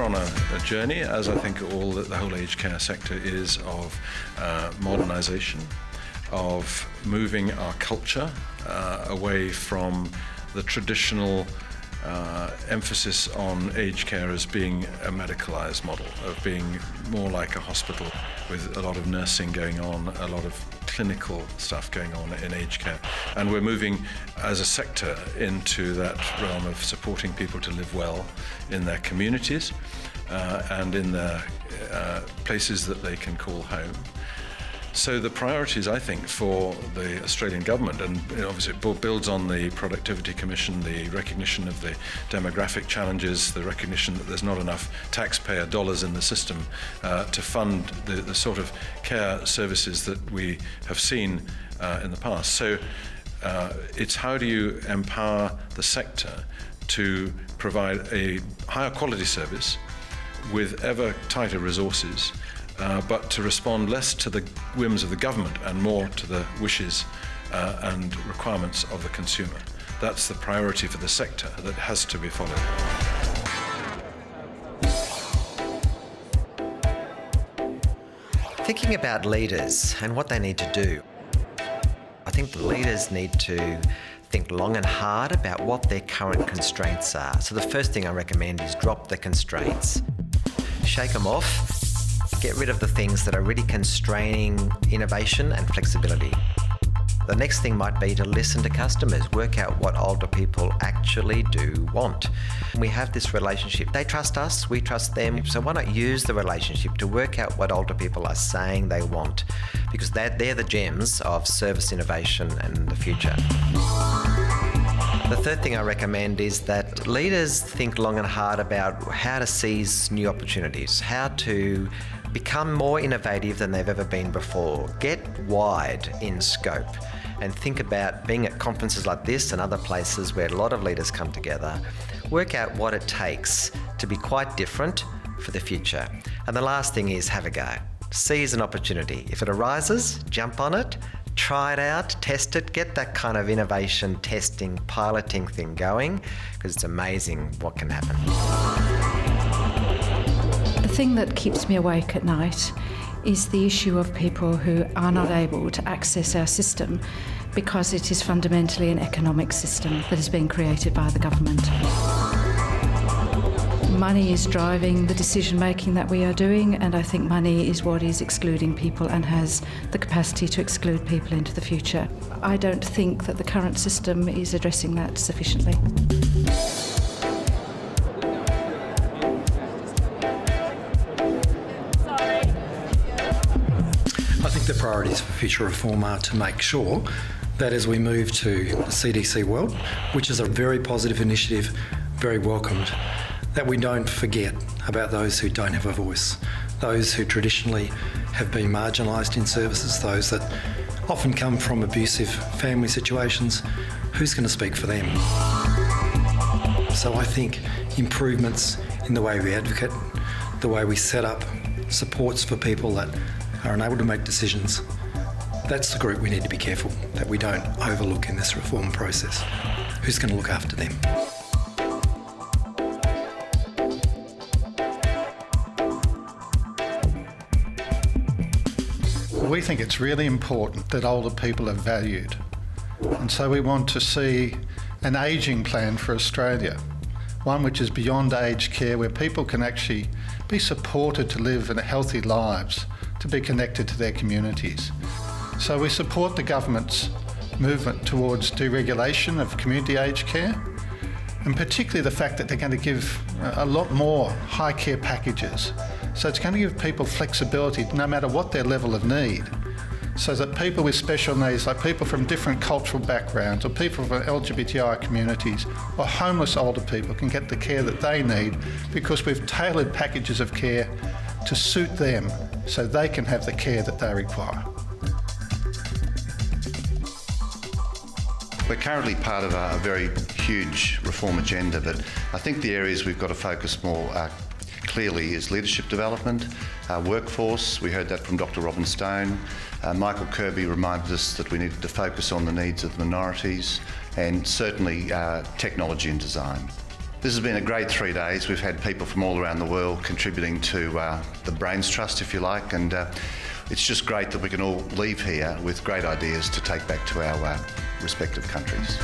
on a journey, as I think the whole aged care sector is, of modernisation, of moving our culture away from the traditional emphasis on aged care as being a medicalised model, of being more like a hospital with a lot of nursing going on, a lot of clinical stuff going on in aged care. And we're moving as a sector into that realm of supporting people to live well in their communities and in their places that they can call home. So the priorities, I think, for the Australian government, and obviously it builds on the Productivity Commission, the recognition of the demographic challenges, the recognition that there's not enough taxpayer dollars in the system to fund the sort of care services that we have seen in the past. So it's how do you empower the sector to provide a higher quality service with ever tighter resources, but to respond less to the whims of the government and more to the wishes and requirements of the consumer. That's the priority for the sector that has to be followed. Thinking about leaders and what they need to do, I think the leaders need to think long and hard about what their current constraints are. So the first thing I recommend is drop the constraints. Shake them off. Get rid of the things that are really constraining innovation and flexibility. The next thing might be to listen to customers, work out what older people actually do want. We have this relationship. They trust us, we trust them. So why not use the relationship to work out what older people are saying they want? Because they're the gems of service innovation and the future. The third thing I recommend is that leaders think long and hard about how to seize new opportunities, how to become more innovative than they've ever been before. Get wide in scope and think about being at conferences like this and other places where a lot of leaders come together. Work out what it takes to be quite different for the future. And the last thing is have a go. Seize an opportunity. If it arises, jump on it, try it out, test it, get that kind of innovation, testing, piloting thing going, because it's amazing what can happen. The thing that keeps me awake at night is the issue of people who are not able to access our system because it is fundamentally an economic system that has been created by the government. Money is driving the decision making that we are doing, and I think money is what is excluding people and has the capacity to exclude people into the future. I don't think that the current system is addressing that sufficiently. I think the priorities for future reform are to make sure that as we move to the CDC world, which is a very positive initiative, very welcomed, that we don't forget about those who don't have a voice, those who traditionally have been marginalised in services, those that often come from abusive family situations. Who's going to speak for them? So I think improvements in the way we advocate, the way we set up supports for people that are unable to make decisions, that's the group we need to be careful that we don't overlook in this reform process. Who's going to look after them? We think it's really important that older people are valued, and so we want to see an ageing plan for Australia, one which is beyond aged care, where people can actually be supported to live in healthy lives, to be connected to their communities. So we support the government's movement towards deregulation of community aged care, and particularly the fact that they're going to give a lot more high care packages. So it's going to give people flexibility no matter what their level of need, so that people with special needs, like people from different cultural backgrounds or people from LGBTI communities or homeless older people, can get the care that they need, because we've tailored packages of care to suit them so they can have the care that they require. We're currently part of a very huge reform agenda, but I think the areas we've got to focus more clearly is leadership development, workforce. We heard that from Dr. Robin Stone. Michael Kirby reminded us that we needed to focus on the needs of the minorities, and certainly technology and design. This has been a great 3 days. We've had people from all around the world contributing to the Brains Trust, if you like, and it's just great that we can all leave here with great ideas to take back to our respective countries.